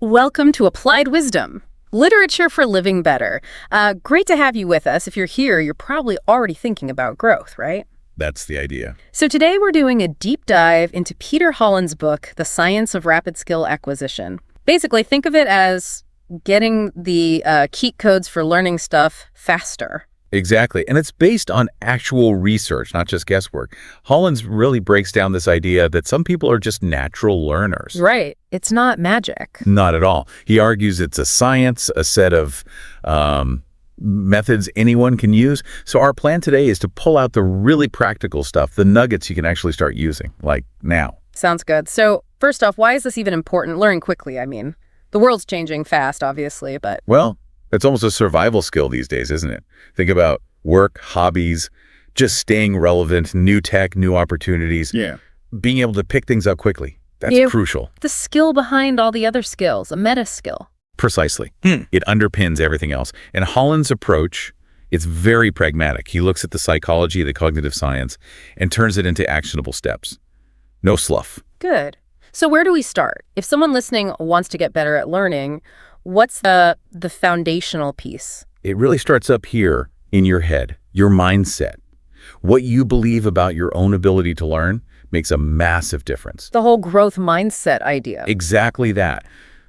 Welcome to Applied Wisdom, Literature for Living Better. Great to have you with us. If you're here, you're probably already thinking about growth, right? That's the idea. So today we're doing a deep dive into Peter Hollins' book, The Science of Rapid Skill Acquisition. Basically, think of it as getting the cheat codes for learning stuff faster. Exactly. And it's based on actual research, not just guesswork. Hollins really breaks down this idea that some people are just natural learners. Right. It's not magic. Not at all. He argues it's a science, a set of methods anyone can use. So our plan today is to pull out the really practical stuff, the nuggets you can actually start using, like now. Sounds good. So first off, why is this even important? Learning quickly, I mean. The world's changing fast, obviously, but... Well, it's almost a survival skill these days, isn't it? Think about work, hobbies, just staying relevant, new tech, new opportunities. Yeah. Being able to pick things up quickly. That's crucial. The skill behind all the other skills, a meta skill. Precisely. It underpins everything else. And Hollins' approach, it's very pragmatic. He looks at the psychology, the cognitive science, and turns it into actionable steps. No slough. Good. So where do we start? If someone listening wants to get better at learning, what's the foundational piece? It really starts up here in your head, your mindset. What you believe about your own ability to learn makes a massive difference. The whole growth mindset idea. Exactly that.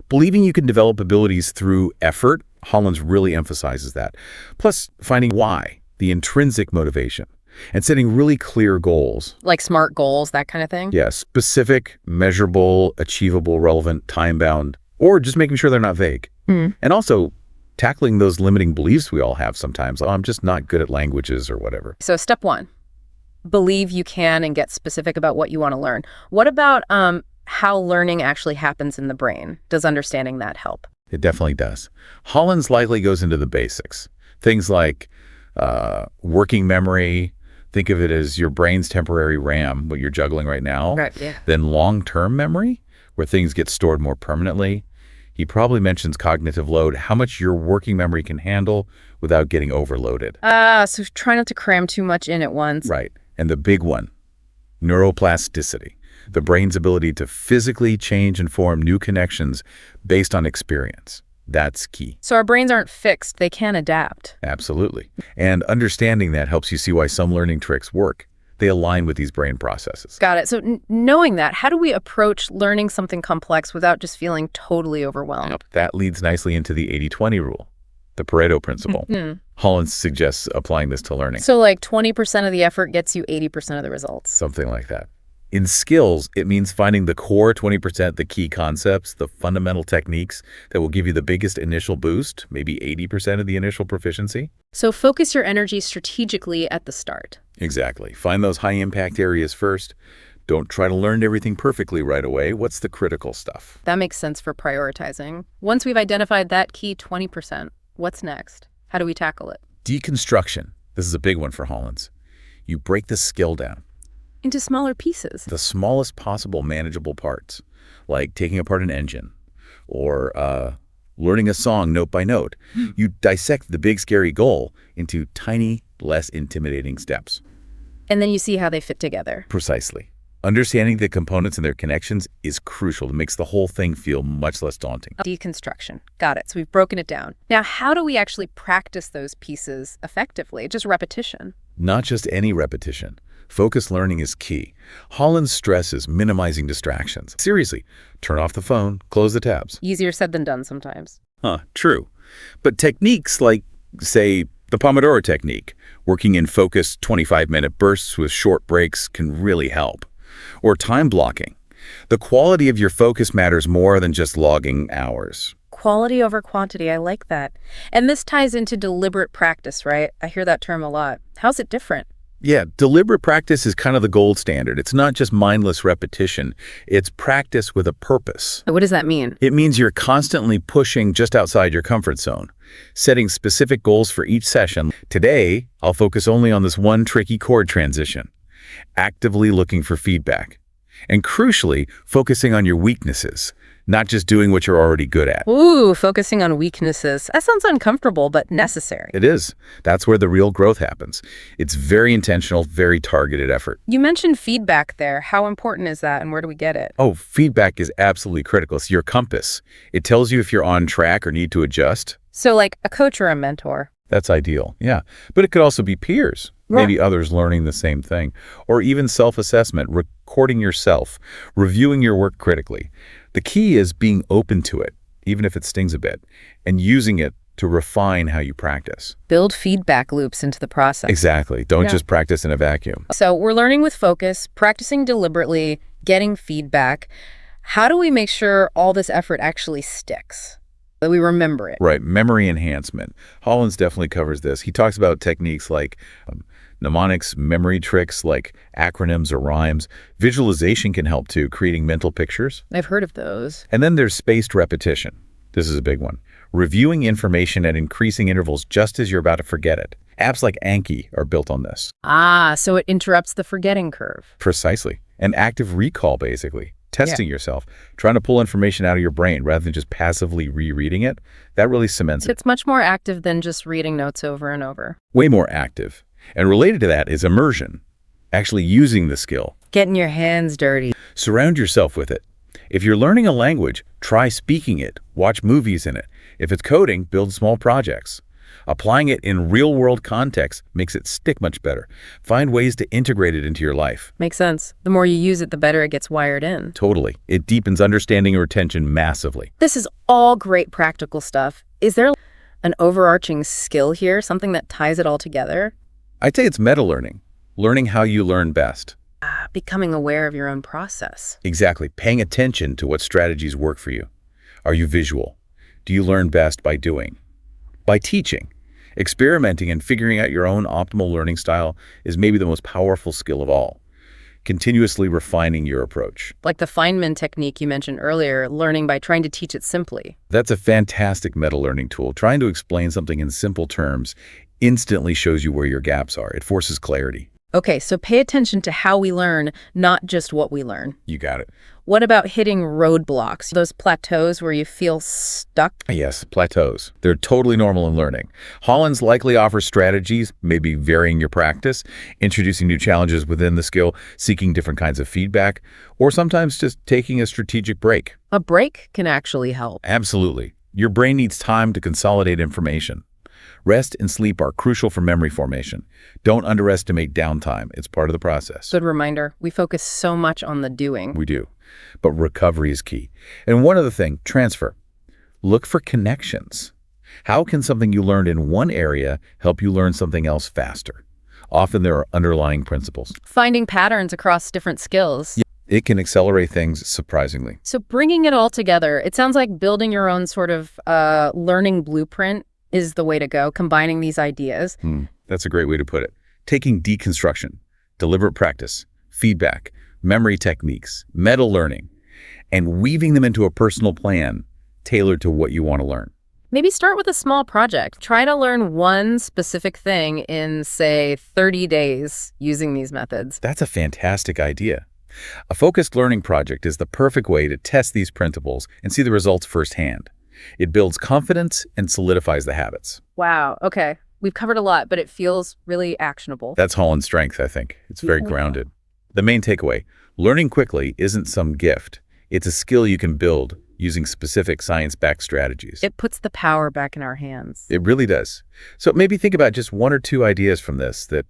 Believing you can develop abilities through effort, Hollins really emphasizes that. Plus, finding why, the intrinsic motivation, and setting really clear goals. Like SMART goals, that kind of thing? Yeah, specific, measurable, achievable, relevant, time-bound, or just making sure they're not vague. And also tackling those limiting beliefs we all have sometimes. Oh, I'm just not good at languages or whatever. So step one, believe you can and get specific about what you want to learn. What about how learning actually happens in the brain? Does understanding that help? It definitely does. Hollins likely goes into the basics. Things like working memory. Think of it as your brain's temporary RAM, what you're juggling right now. Right, yeah. Then long-term memory, where things get stored more permanently. He probably mentions cognitive load, how much your working memory can handle without getting overloaded. So try not to cram too much in at once. Right. And the big one, neuroplasticity, the brain's ability to physically change and form new connections based on experience. That's key. So our brains aren't fixed, they can adapt. Absolutely. And understanding that helps you see why some learning tricks work. They align with these brain processes. Got it. So knowing that, how do we approach learning something complex without just feeling totally overwhelmed? Yep. That leads nicely into the 80-20 rule, the Pareto principle. Hollins suggests applying this to learning. So like 20% of the effort gets you 80% of the results. Something like that. In skills, it means finding the core 20%, the key concepts, the fundamental techniques that will give you the biggest initial boost, maybe 80% of the initial proficiency. So focus your energy strategically at the start. Exactly. Find those high-impact areas first. Don't try to learn everything perfectly right away. What's the critical stuff? That makes sense for prioritizing. Once we've identified that key 20%, what's next? How do we tackle it? Deconstruction. This is a big one for Hollins. You break the skill down into smaller pieces. The smallest possible manageable parts, like taking apart an engine or learning a song note by note. You dissect the big scary goal into tiny, less intimidating steps. And then you see how they fit together. Precisely. Understanding the components and their connections is crucial. It makes the whole thing feel much less daunting. Deconstruction. Got it. So we've broken it down. Now, how do we actually practice those pieces effectively? Just repetition. Not just any repetition. Focused learning is key. Hollins stresses minimizing distractions. Seriously, turn off the phone, close the tabs. Easier said than done sometimes. True. But techniques like, say, the Pomodoro technique, working in focused 25-minute bursts with short breaks can really help. Or time blocking. The quality of your focus matters more than just logging hours. Quality over quantity, I like that. And this ties into deliberate practice, right? I hear that term a lot. How's it different? Yeah, deliberate practice is kind of the gold standard. It's not just mindless repetition. It's practice with a purpose. What does that mean? It means you're constantly pushing just outside your comfort zone, setting specific goals for each session. Today, I'll focus only on this one tricky chord transition, actively looking for feedback, and crucially, focusing on your weaknesses, not just doing what you're already good at. Ooh, focusing on weaknesses. That sounds uncomfortable, but necessary. It is. That's where the real growth happens. It's very intentional, very targeted effort. You mentioned feedback there. How important is that, and where do we get it? Oh, feedback is absolutely critical. It's your compass. It tells you if you're on track or need to adjust. So like a coach or a mentor. That's ideal, yeah. But it could also be peers, maybe others learning the same thing, or even self-assessment, recording yourself, reviewing your work critically. The key is being open to it, even if it stings a bit, and using it to refine how you practice. Build feedback loops into the process. Exactly. Don't just practice in a vacuum. So we're learning with focus, practicing deliberately, getting feedback. How do we make sure all this effort actually sticks? That we remember it. Right. Memory enhancement. Hollins definitely covers this. He talks about techniques like mnemonics, memory tricks like acronyms or rhymes. Visualization can help too, creating mental pictures. I've heard of those. And then there's spaced repetition. This is a big one. Reviewing information at increasing intervals just as you're about to forget it. Apps like Anki are built on this. Ah, so it interrupts the forgetting curve. Precisely. An active recall, basically. Testing yourself, trying to pull information out of your brain rather than just passively rereading it. That really cements it. It's much more active than just reading notes over and over. Way more active. And related to that is immersion, actually using the skill. Getting your hands dirty. Surround yourself with it. If you're learning a language, try speaking it, watch movies in it. If it's coding, build small projects. Applying it in real-world context makes it stick much better. Find ways to integrate it into your life. Makes sense. The more you use it, the better it gets wired in. Totally. It deepens understanding and retention massively. This is all great practical stuff. Is there an overarching skill here, something that ties it all together? I'd say it's meta-learning, learning how you learn best. Becoming aware of your own process. Exactly. Paying attention to what strategies work for you. Are you visual? Do you learn best by doing? By teaching? Experimenting and figuring out your own optimal learning style is maybe the most powerful skill of all. Continuously refining your approach. Like the Feynman technique you mentioned earlier, learning by trying to teach it simply. That's a fantastic meta-learning tool. Trying to explain something in simple terms instantly shows you where your gaps are. It forces clarity. Okay, so pay attention to how we learn, not just what we learn. You got it. What about hitting roadblocks, those plateaus where you feel stuck? Yes, plateaus. They're totally normal in learning. Hollins likely offers strategies, maybe varying your practice, introducing new challenges within the skill, seeking different kinds of feedback, or sometimes just taking a strategic break. A break can actually help. Absolutely. Your brain needs time to consolidate information. Rest and sleep are crucial for memory formation. Don't underestimate downtime. It's part of the process. Good reminder. We focus so much on the doing. We do. But recovery is key. And one other thing, transfer. Look for connections. How can something you learned in one area help you learn something else faster? Often there are underlying principles. Finding patterns across different skills. It can accelerate things surprisingly. So bringing it all together, it sounds like building your own sort of learning blueprint is the way to go, combining these ideas. That's a great way to put it. Taking deconstruction, deliberate practice, feedback, memory techniques, meta learning, and weaving them into a personal plan tailored to what you want to learn. Maybe start with a small project. Try to learn one specific thing in, say, 30 days using these methods. That's a fantastic idea. A focused learning project is the perfect way to test these principles and see the results firsthand. It builds confidence and solidifies the habits. Wow. Okay. We've covered a lot, but it feels really actionable. That's Hollins' strength, I think. It's very grounded. The main takeaway, learning quickly isn't some gift. It's a skill you can build using specific science-backed strategies. It puts the power back in our hands. It really does. So maybe think about just one or two ideas from this that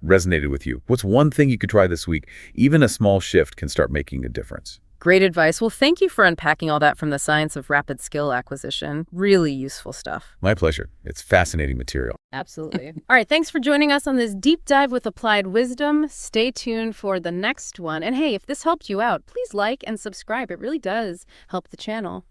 resonated with you. What's one thing you could try this week? Even a small shift can start making a difference. Great advice. Well, thank you for unpacking all that from the science of rapid skill acquisition. Really useful stuff. My pleasure. It's fascinating material. Absolutely. All right. Thanks for joining us on this deep dive with applied wisdom. Stay tuned for the next one. And hey, if this helped you out, please like and subscribe. It really does help the channel.